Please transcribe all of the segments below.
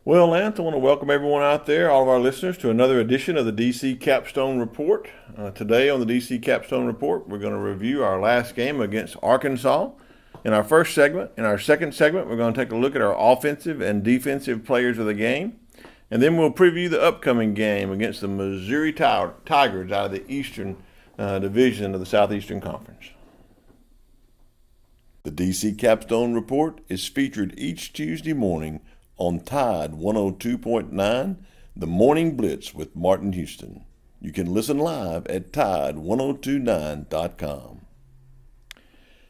Well, Lance, I want to welcome everyone out there, all of our listeners, to another edition of the DC Capstone Report. Today on the DC Capstone Report, we're going to review our last game against Arkansas. In our first segment, in our second segment, we're going to take a look at our offensive and defensive players of the game. And then we'll preview the upcoming game against the Missouri Tigers out of the Eastern Division of the Southeastern Conference. The DC Capstone Report is featured each Tuesday morning on Tide 102.9, The Morning Blitz with Martin Houston. You can listen live at Tide1029.com.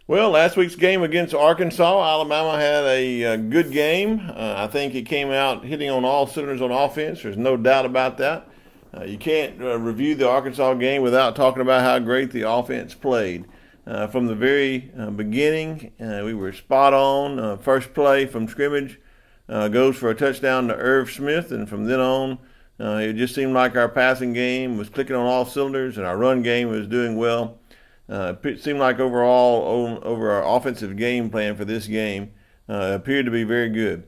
Well, last week's game against Arkansas, Alabama had a good game. I think it came out hitting on all cylinders on offense. There's no doubt about that. You can't review the Arkansas game without talking about how great the offense played. From the very beginning, we were spot on. First play from scrimmage goes for a touchdown to Irv Smith, and from then on, it just seemed like our passing game was clicking on all cylinders, and our run game was doing well. It seemed like overall, over our offensive game plan for this game, appeared to be very good.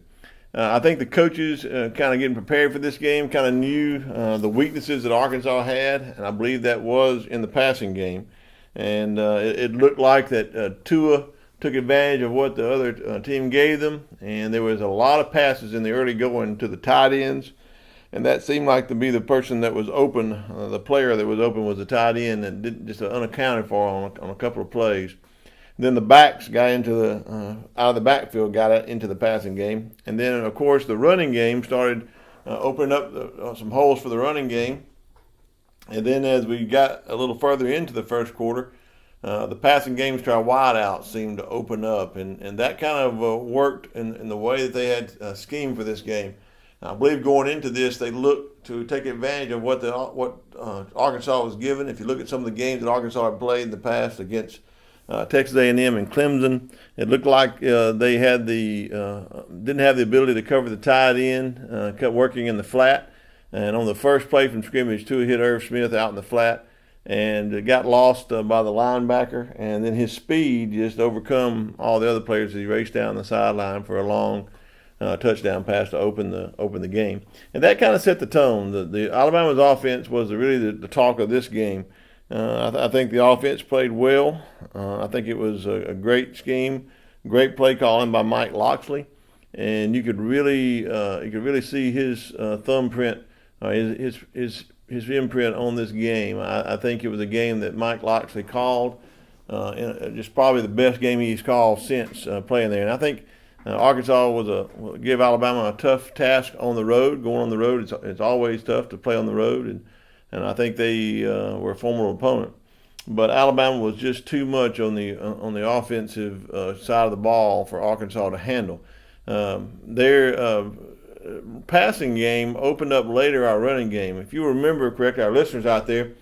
I think the coaches kind of getting prepared for this game kind of knew the weaknesses that Arkansas had, and I believe that was in the passing game. And it looked like that Tua took advantage of what the other team gave them, and there was a lot of passes in the early going to the tight ends, and that seemed like to be the person that was open. The player that was open was the tight end, and didn't, just unaccounted for on a couple of plays. Then the backs got into the out of the backfield, got into the passing game, and then of course the running game started opening up some holes for the running game. And then as we got a little further into the first quarter, the passing games to our wideouts seemed to open up, and that kind of worked in the way that they had schemed for this game. I believe going into this, they looked to take advantage of what Arkansas was given. If you look at some of the games that Arkansas had played in the past against Texas A&M and Clemson, it looked like they had didn't have the ability to cover the tight end, kept working in the flat. And on the first play from scrimmage, Tua hit Irv Smith out in the flat, and got lost by the linebacker, and then his speed just overcome all the other players as he raced down the sideline for a long touchdown pass to open the game. And that kind of set the tone. The Alabama's offense was really the talk of this game. I think the offense played well. I think it was a great scheme, great play calling by Mike Locksley, and you could really see his thumbprint, his imprint on this game. I think it was a game that Mike Locksley called, just probably the best game he's called since playing there. And I think Arkansas will give Alabama a tough task on the road. Going on the road, it's always tough to play on the road, and I think they were a formidable opponent. But Alabama was just too much on the offensive side of the ball for Arkansas to handle. Their passing game opened up later our running game. If you remember correctly, our listeners out there,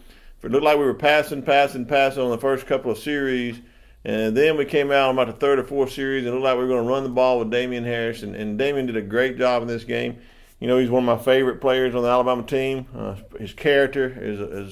it looked like we were passing on the first couple of series, and then we came out on about the third or fourth series and it looked like we were going to run the ball with Damian Harris, and Damian did a great job in this game. You know, he's one of my favorite players on the Alabama team. His character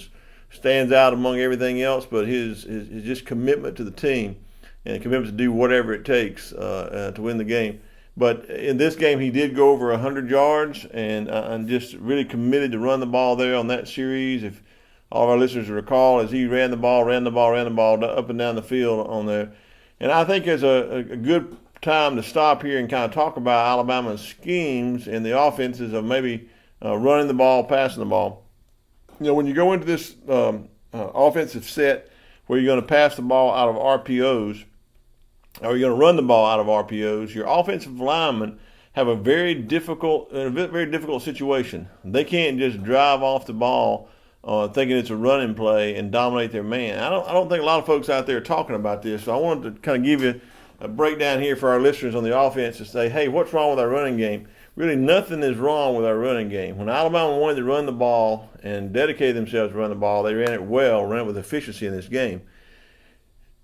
stands out among everything else, but his just commitment to the team and commitment to do whatever it takes to win the game. But in this game, he did go over 100 yards and just really committed to run the ball there on that series. If all of our listeners recall, as he ran the ball up and down the field on there. And I think it's a good time to stop here and kind of talk about Alabama's schemes and the offenses of maybe running the ball, passing the ball. You know, when you go into this offensive set where you're going to pass the ball out of RPOs, or you're going to run the ball out of RPOs, your offensive linemen have a very difficult situation. They can't just drive off the ball thinking it's a running play and dominate their man. I don't think a lot of folks out there are talking about this, so I wanted to kind of give you a breakdown here for our listeners on the offense to say, hey, what's wrong with our running game? Really, nothing is wrong with our running game. When Alabama wanted to run the ball and dedicated themselves to run the ball, they ran it well, ran it with efficiency in this game.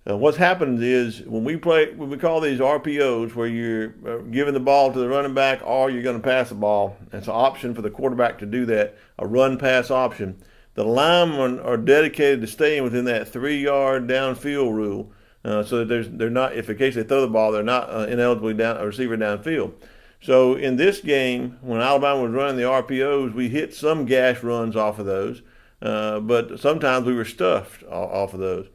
What's happened is when we call these RPOs, where you're giving the ball to the running back or you're going to pass the ball. It's an option for the quarterback to do that, a run-pass option. The linemen are dedicated to staying within that 3-yard downfield rule, so that they're not, if in case they throw the ball, they're not inelibly a receiver downfield. So in this game, when Alabama was running the RPOs, we hit some gash runs off of those, but sometimes we were stuffed off of those.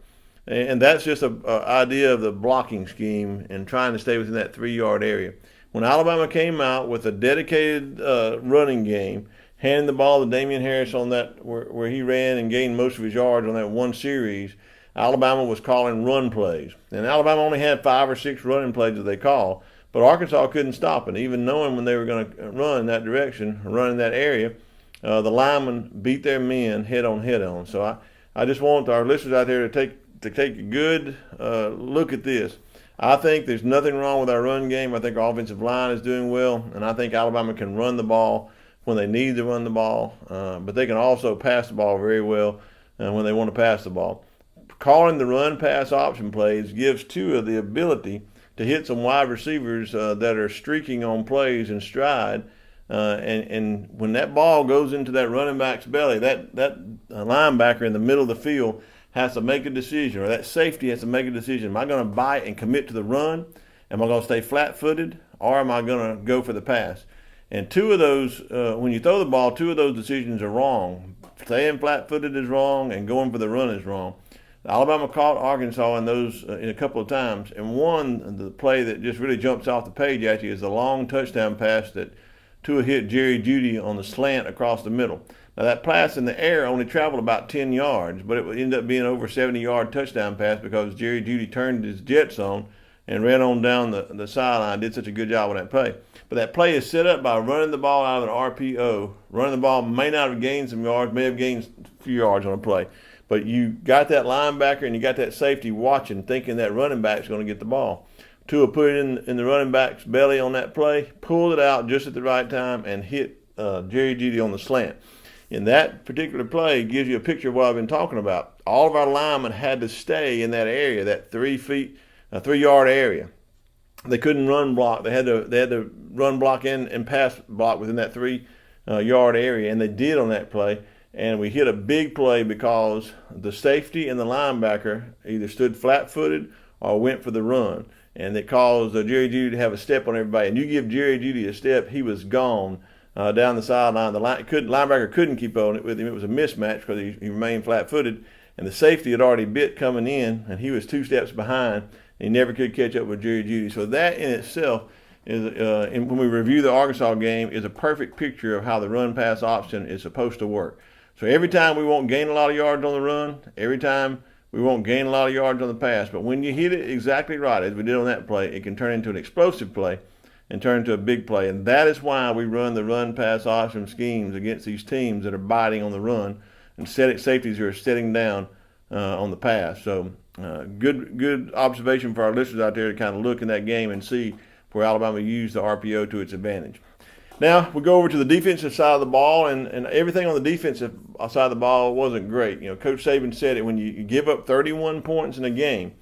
And that's just an idea of the blocking scheme and trying to stay within that 3-yard area. When Alabama came out with a dedicated running game, handing the ball to Damian Harris on that where he ran and gained most of his yards on that one series, Alabama was calling run plays. And Alabama only had 5 or 6 running plays that they call, but Arkansas couldn't stop it. Even knowing when they were going to run in that direction, run in that area, the linemen beat their men head on. So I just want our listeners out there to take a good look at this. I think there's nothing wrong with our run game. I think our offensive line is doing well, and I think Alabama can run the ball when they need to run the ball, but they can also pass the ball very well when they want to pass the ball. Calling the run-pass option plays gives Tua the ability to hit some wide receivers that are streaking on plays in stride, and when that ball goes into that running back's belly, that linebacker in the middle of the field has to make a decision, or that safety has to make a decision. Am I going to bite and commit to the run? Am I going to stay flat-footed, or am I going to go for the pass? And 2 of those, when you throw the ball, 2 of those decisions are wrong. Staying flat-footed is wrong, and going for the run is wrong. Alabama caught Arkansas in those in a couple of times, and one, the play that just really jumps off the page at you is the long touchdown pass that Tua hit Jerry Jeudy on the slant across the middle. Now that pass in the air only traveled about 10 yards, but it would end up being over 70-yard touchdown pass because Jerry Jeudy turned his jets on and ran on down the sideline, did such a good job on that play. But that play is set up by running the ball out of an RPO. Running the ball may not have gained some yards, may have gained a few yards on a play. But you got that linebacker and you got that safety watching, thinking that running back's going to get the ball. Tua put it in the running back's belly on that play, pulled it out just at the right time, and hit Jerry Jeudy on the slant. In that particular play, gives you a picture of what I've been talking about. All of our linemen had to stay in that area, that 3-yard area. They couldn't run block. They had to run block and pass block within that 3-yard area, and they did on that play. And we hit a big play because the safety and the linebacker either stood flat-footed or went for the run. And it caused Jerry Jeudy to have a step on everybody. And you give Jerry Jeudy a step, he was gone down the sideline. The linebacker couldn't keep on it with him. It was a mismatch because he remained flat-footed. And the safety had already bit coming in, and he was 2 steps behind. And he never could catch up with Jerry Jeudy. So that in itself is, and when we review the Arkansas game, is a perfect picture of how the run-pass option is supposed to work. So every time we won't gain a lot of yards on the run, every time we won't gain a lot of yards on the pass. But when you hit it exactly right, as we did on that play, it can turn into an explosive play and turn into a big play. And that is why we run the run-pass option schemes against these teams that are biting on the run and safeties who are sitting down on the pass. So good observation for our listeners out there to kind of look in that game and see where Alabama used the RPO to its advantage. Now we go over to the defensive side of the ball, and everything on the defensive side of the ball wasn't great. You know, Coach Saban said it, when you give up 31 points in a game,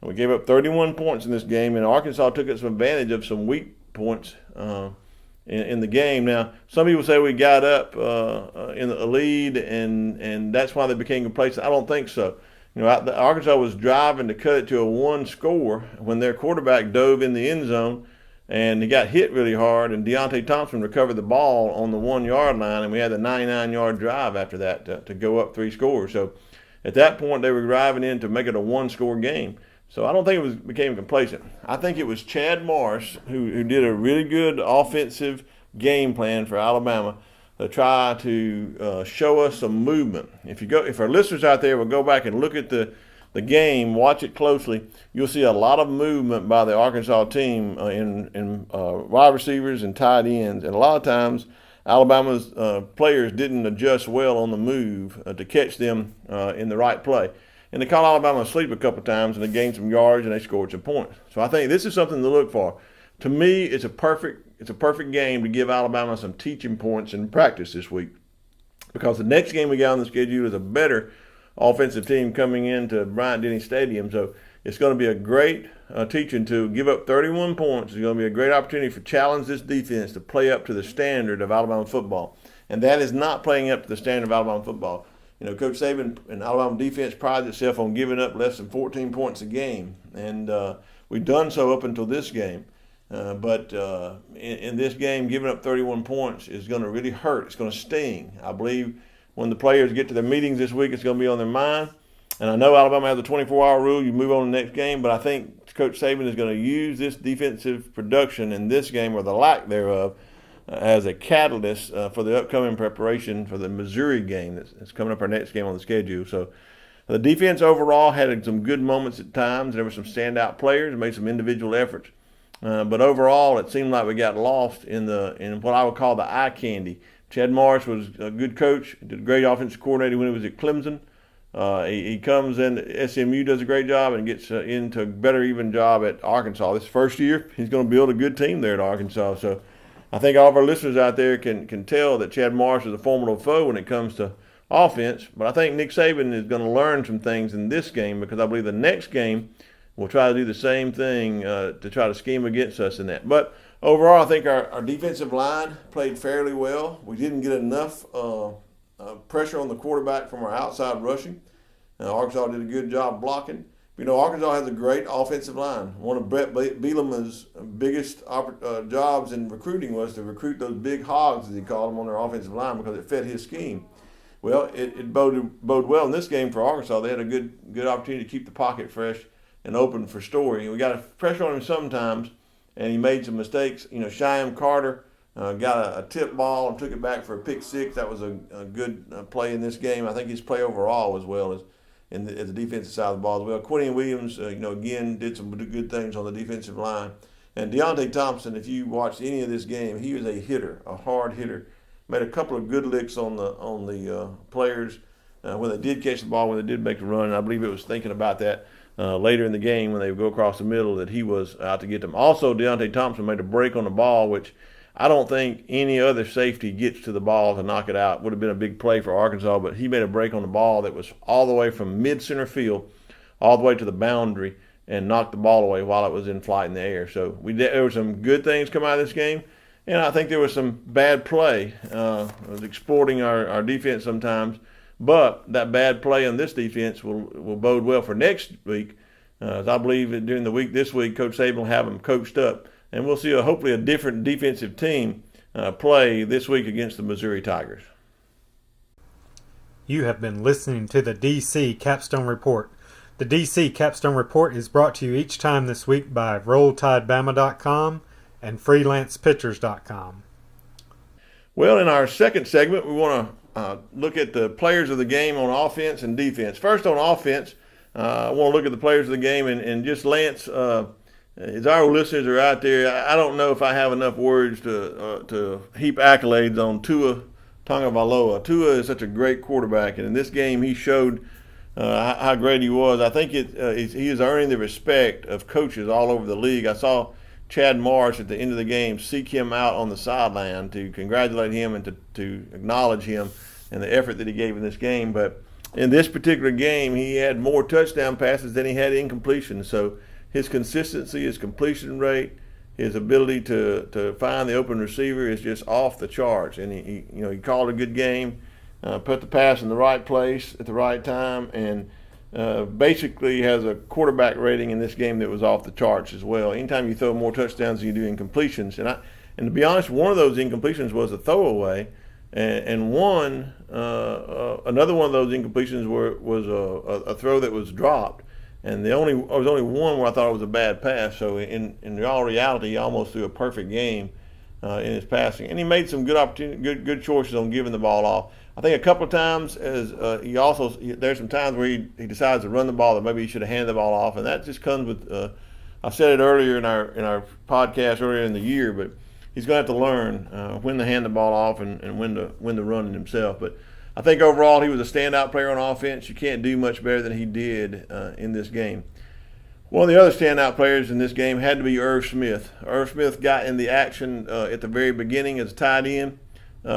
and we gave up 31 points in this game, and Arkansas took some advantage of some weak points in the game. Now, some people say we got up in a lead, and that's why they became complacent. I don't think so. You know, Arkansas was driving to cut it to a 1 score when their quarterback dove in the end zone, and he got hit really hard, and Deontay Thompson recovered the ball on the 1-yard line, and we had the 99-yard drive after that to go up 3 scores. So at that point, they were driving in to make it a 1-score game. So I don't think it became complacent. I think it was Chad Morris who did a really good offensive game plan for Alabama to try to show us some movement. If our listeners out there will go back and look at the game, watch it closely, you'll see a lot of movement by the Arkansas team in wide receivers and tight ends. And a lot of times, Alabama's players didn't adjust well on the move to catch them in the right play. And they caught Alabama asleep a couple of times, and they gained some yards, and they scored some points. So I think this is something to look for. To me, it's a perfect game to give Alabama some teaching points in practice this week, because the next game we got on the schedule is a better offensive team coming into Bryant-Denny Stadium. So it's going to be a great teaching to give up 31 points. It's going to be a great opportunity for challenge this defense to play up to the standard of Alabama football. And that is not playing up to the standard of Alabama football. You know, Coach Saban and Alabama defense prides itself on giving up less than 14 points a game. And we've done so up until this game. But in this game, giving up 31 points is going to really hurt. It's going to sting. I believe when the players get to their meetings this week, it's going to be on their mind. And I know Alabama has a 24-hour rule. You move on to the next game. But I think Coach Saban is going to use this defensive production in this game, or the lack thereof, as a catalyst for the upcoming preparation for the Missouri game that's coming up, our next game on the schedule. So the defense overall had some good moments at times. There were some standout players, made some individual efforts. But overall, it seemed like we got lost in what I would call the eye candy. Chad Morris was a good coach, did a great offensive coordinator when he was at Clemson. He comes in, SMU does a great job, and gets into a better even job at Arkansas. This first year, he's going to build a good team there at Arkansas. So I think all of our listeners out there can tell that Chad Morris is a formidable foe when it comes to offense. But I think Nick Saban is going to learn some things in this game, because I believe the next game we'll try to do the same thing to try to scheme against us in that. But overall, I think our defensive line played fairly well. We didn't get enough pressure on the quarterback from our outside rushing. Arkansas did a good job blocking. Arkansas has a great offensive line. One of Brett Bielema's biggest jobs in recruiting was to recruit those big hogs, as he called them, on their offensive line, because it fit his scheme. Well, it boded well in this game for Arkansas. They had a good opportunity to keep the pocket fresh and open for Story. We got pressure on him sometimes, and he made some mistakes. Shyam Carter got a tip ball and took it back for a pick six. That was a good play in this game. I think his play overall as well as the defensive side of the ball as well. Quinnion Williams, again, did some good things on the defensive line. And Deontay Thompson, if you watched any of this game, he was a hitter, a hard hitter. Made a couple of good licks on the players when they did catch the ball, when they did make a run. And I believe it was thinking about that later in the game when they would go across the middle that he was out to get them. Also, Deontay Thompson made a break on the ball, which I don't think any other safety gets to the ball to knock it out. Would have been a big play for Arkansas, but he made a break on the ball that was all the way from mid-center field all the way to the boundary and knocked the ball away while it was in flight in the air. So there were some good things come out of this game, and I think there was some bad play. It was exploiting our defense sometimes, but that bad play on this defense will bode well for next week. As I believe that during the week this week, Coach Saban will have them coached up, and we'll see hopefully a different defensive team play this week against the Missouri Tigers. You have been listening to the DC Capstone Report. The DC Capstone Report is brought to you each time this week by RollTideBama.com and FreelancePitchers.com. Well, in our second segment, we want to look at the players of the game on offense and defense. First, on offense, I want to look at the players of the game, and just Lance, as our listeners are out there, I don't know if I have enough words to heap accolades on Tua Tagovailoa. Tua is such a great quarterback, and in this game he showed how great he was. I think he is earning the respect of coaches all over the league. I saw Chad Morris at the end of the game seek him out on the sideline to congratulate him and to acknowledge him and the effort that he gave in this game. But in this particular game, he had more touchdown passes than he had incompletions. So his consistency, his completion rate, his ability to find the open receiver is just off the charts. And he called a good game, put the pass in the right place at the right time, and basically has a quarterback rating in this game that was off the charts as well. Anytime you throw more touchdowns than you do incompletions, and to be honest, one of those incompletions was a throwaway, and another one of those incompletions was a throw that was dropped. And there was only one where I thought it was a bad pass. So in all reality, he almost threw a perfect game in his passing, and he made some good choices on giving the ball off. I think a couple of times there's some times where he decides to run the ball that maybe he should have handed the ball off, and that just comes with. I said it earlier in our podcast earlier in the year, but he's going to have to learn when to hand the ball off and when to run it himself. But I think overall he was a standout player on offense. You can't do much better than he did in this game. One of the other standout players in this game had to be Irv Smith. Irv Smith got in the action at the very beginning as a tight end. Threw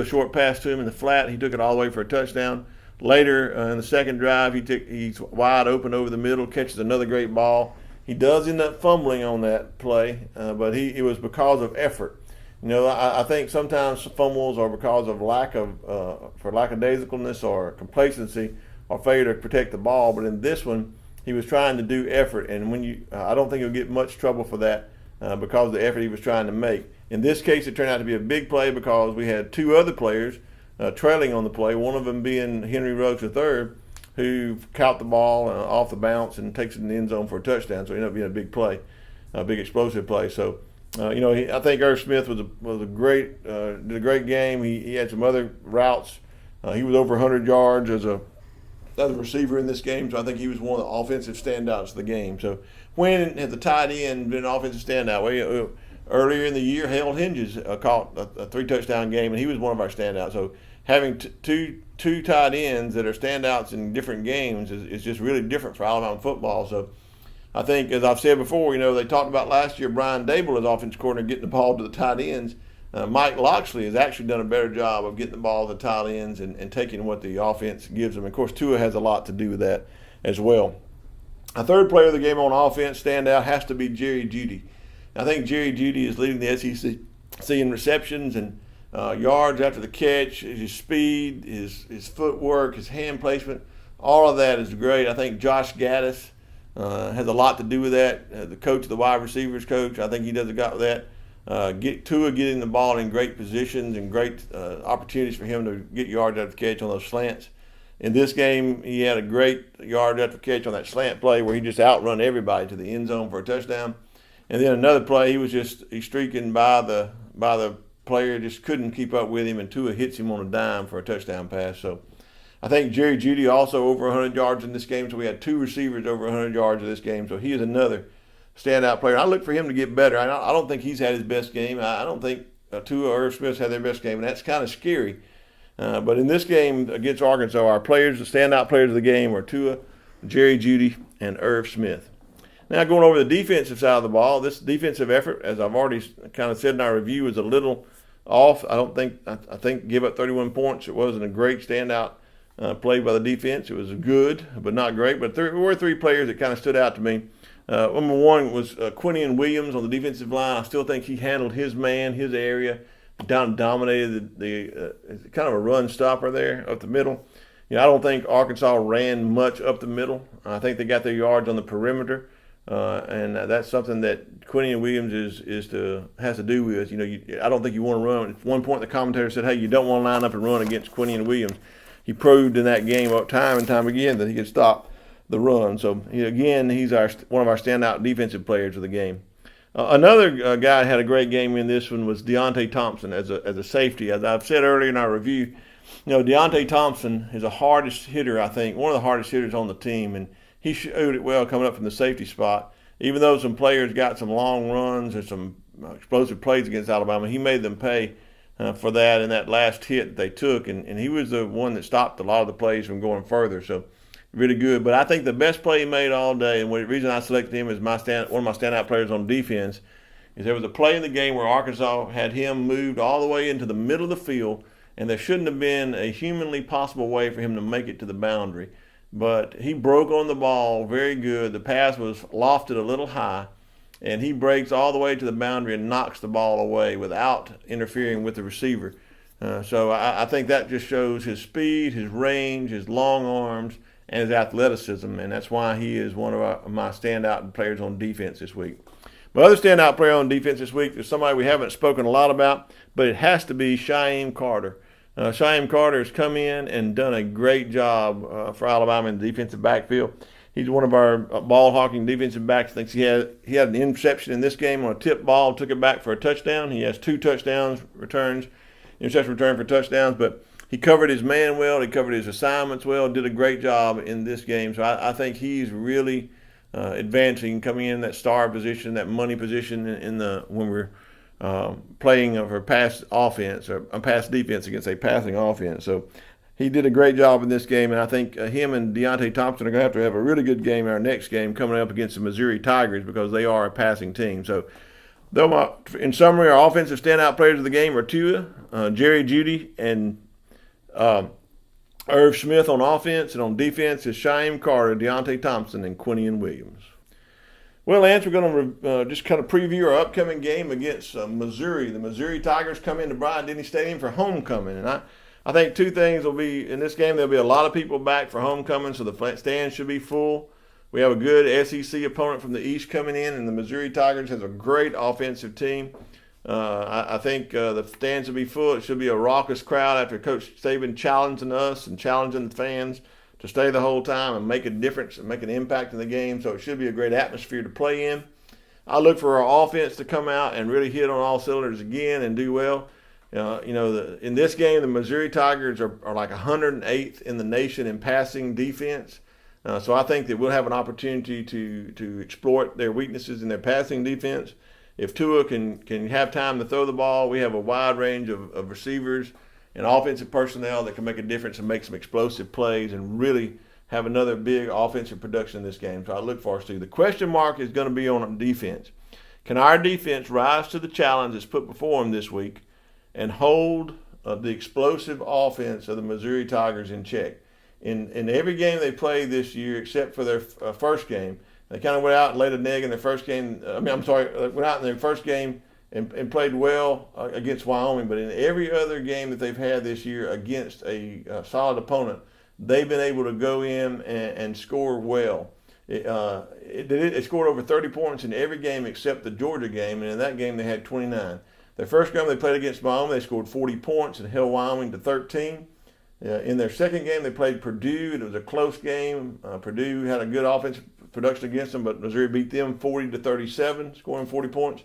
a short pass to him in the flat. He took it all the way for a touchdown. Later in the second drive, he's wide open over the middle, catches another great ball. He does end up fumbling on that play, but it was because of effort. I think sometimes fumbles are because of lackadaisicalness or complacency or failure to protect the ball. But in this one, he was trying to do effort, and I don't think he'll get much trouble for that because of the effort he was trying to make. In this case, it turned out to be a big play because we had two other players trailing on the play, one of them being Henry Ruggs III, who caught the ball off the bounce and takes it in the end zone for a touchdown. So it ended up being a big play, a big explosive play. So, I think Irv Smith did a great game. He had some other routes. He was over 100 yards as a receiver in this game, so I think he was one of the offensive standouts of the game. So when had the tight end been an offensive standout? Well, earlier in the year, Harold Hinges caught a 3-touchdown game, and he was one of our standouts. So having two tight ends that are standouts in different games is just really different for Alabama football. So I think, as I've said before, they talked about last year Brian Dable as offensive coordinator getting the ball to the tight ends. Mike Loxley has actually done a better job of getting the ball to the tight ends and taking what the offense gives them. Of course, Tua has a lot to do with that as well. A third player of the game on offense standout has to be Jerry Jeudy. I think Jerry Jeudy is leading the SEC in receptions and yards after the catch. His speed, his footwork, his hand placement, all of that is great. I think Josh Gaddis has a lot to do with that. The coach of the wide receivers coach, I think he does a lot with that. Tua getting the ball in great positions and great opportunities for him to get yards after the catch on those slants. In this game, he had a great yard after catch on that slant play where he just outrun everybody to the end zone for a touchdown. And then another play, he's streaking by the player, just couldn't keep up with him, and Tua hits him on a dime for a touchdown pass. So I think Jerry Jeudy also over 100 yards in this game. So we had two receivers over 100 yards in this game. So he is another standout player. I look for him to get better. I don't think he's had his best game. I don't think Tua or Irv Smith had their best game, and that's kind of scary. But in this game against Arkansas, our players, the standout players of the game, are Tua, Jerry Jeudy, and Irv Smith. Now going over the defensive side of the ball, this defensive effort, as I've already kind of said in our review, is a little off. I think give up 31 points. It wasn't a great standout play by the defense. It was good, but not great. But there were three players that kind of stood out to me. Number one was Quinion Williams on the defensive line. I still think he handled his man, his area, dominated the kind of a run stopper there up the middle. I don't think Arkansas ran much up the middle. I think they got their yards on the perimeter, and that's something that Quinion Williams has to do with. I don't think you want to run. At one point, the commentator said, "Hey, you don't want to line up and run against Quinion Williams." He proved in that game time and time again that he could stop the run. So again, he's one of our standout defensive players of the game. Another guy had a great game in this one was Deontay Thompson as a safety. As I've said earlier in our review, Deontay Thompson is the hardest hitter, I think, one of the hardest hitters on the team, and he showed it well coming up from the safety spot. Even though some players got some long runs and some explosive plays against Alabama, he made them pay for that in that last hit that they took, and he was the one that stopped a lot of the plays from going further. So really good. But I think the best play he made all day, and the reason I selected him as one of my standout players on defense, is there was a play in the game where Arkansas had him moved all the way into the middle of the field, and there shouldn't have been a humanly possible way for him to make it to the boundary. But he broke on the ball very good. The pass was lofted a little high, and he breaks all the way to the boundary and knocks the ball away without interfering with the receiver. So I think that just shows his speed, his range, his long arms, and his athleticism, and that's why he is one of my standout players on defense this week. My other standout player on defense this week is somebody we haven't spoken a lot about, but it has to be Shyheim Carter. Shyheim Carter has come in and done a great job for Alabama in the defensive backfield. He's one of our ball-hawking defensive backs. Thinks he had an interception in this game on a tip ball, took it back for a touchdown. He has 2 touchdowns returns, interception return for touchdowns, but he covered his man well. He covered his assignments well. Did a great job in this game. So I think he's really advancing, coming in that star position, that money position when we're playing for pass offense or pass defense against a passing offense. So he did a great job in this game, and I think him and Deontay Thompson are going to have a really good game in our next game coming up against the Missouri Tigers because they are a passing team. So in summary, our offensive standout players of the game are Tua, Jerry Jeudy, and Irv Smith on offense, and on defense is Shyheim Carter, Deontay Thompson, and Quinion Williams. Well, Lance, we're going to just kind of preview our upcoming game against Missouri. The Missouri Tigers come into Bryant-Denny Stadium for homecoming, and I think 2 things will be in this game. There'll be a lot of people back for homecoming, so the stands should be full. We have a good SEC opponent from the East coming in, and the Missouri Tigers has a great offensive team. I think the stands will be full. It should be a raucous crowd after Coach Saban challenging us and challenging the fans to stay the whole time and make a difference and make an impact in the game. So it should be a great atmosphere to play in. I look for our offense to come out and really hit on all cylinders again and do well. In this game, the Missouri Tigers are like 108th in the nation in passing defense. So I think that we'll have an opportunity to exploit their weaknesses in their passing defense. If Tua can have time to throw the ball, we have a wide range of receivers and offensive personnel that can make a difference and make some explosive plays and really have another big offensive production in this game. So I look forward to. The question mark is going to be on defense. Can our defense rise to the challenge that's put before them this week and hold the explosive offense of the Missouri Tigers in check? In every game they played this year, except for their first game, they kind of went out and laid an egg in their first game. Went out in their first game and played well against Wyoming. But in every other game that they've had this year against a solid opponent, they've been able to go in and score well. They scored over 30 points in every game except the Georgia game, and in that game they had 29. Their first game they played against Wyoming, they scored 40 points and held Wyoming to 13. In their second game, they played Purdue. It was a close game. Purdue had a good offensive production against them, but Missouri beat them 40-37, scoring 40 points.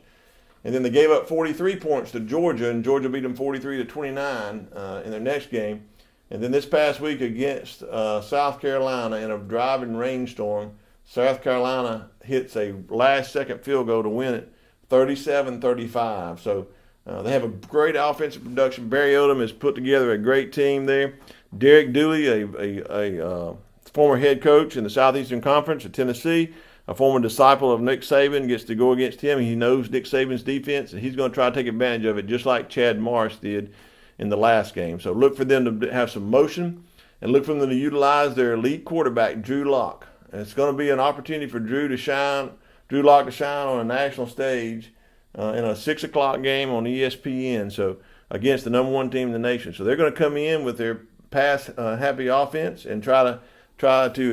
And then they gave up 43 points to Georgia, and Georgia beat them 43-29 in their next game. And then this past week against South Carolina in a driving rainstorm, South Carolina hits a last-second field goal to win it, 37-35. So they have a great offensive production. Barry Odom has put together a great team there. Derek Dooley, a former head coach in the Southeastern Conference at Tennessee, a former disciple of Nick Saban, gets to go against him. He knows Nick Saban's defense, and he's going to try to take advantage of it just like Chad Morris did in the last game. So look for them to have some motion and look for them to utilize their elite quarterback, Drew Lock. And it's going to be an opportunity for Drew Lock to shine on a national stage in a 6 o'clock game on ESPN. So against the number one team in the nation. So they're going to come in with their pass-happy offense and try to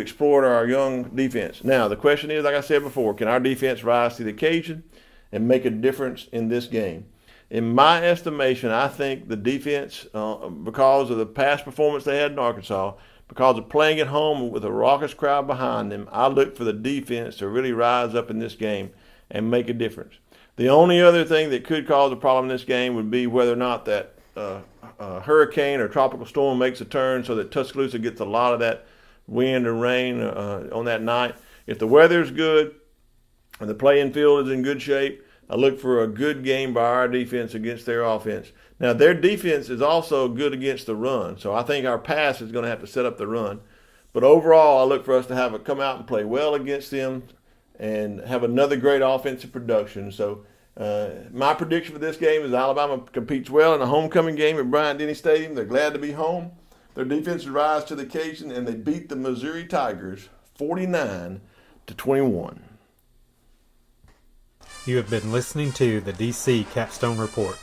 exploit our young defense. Now, the question is, like I said before, can our defense rise to the occasion and make a difference in this game? In my estimation, I think the defense, because of the past performance they had in Arkansas, because of playing at home with a raucous crowd behind them, I look for the defense to really rise up in this game and make a difference. The only other thing that could cause a problem in this game would be whether or not that hurricane or tropical storm makes a turn so that Tuscaloosa gets a lot of that wind and rain on that night. If the weather's good and the playing field is in good shape, I look for a good game by our defense against their offense. Now, their defense is also good against the run, so I think our pass is going to have to set up the run. But overall, I look for us to come out and play well against them and have another great offensive production. So my prediction for this game is Alabama competes well in a homecoming game at Bryant-Denny Stadium. They're glad to be home. Their defense rise to the occasion, and they beat the Missouri Tigers 49-21. You have been listening to the DC Capstone Report.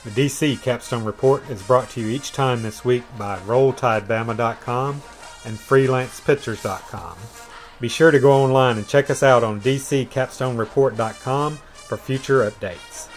The DC Capstone Report is brought to you each time this week by RollTideBama.com and FreelancePictures.com. Be sure to go online and check us out on DCCapstoneReport.com for future updates.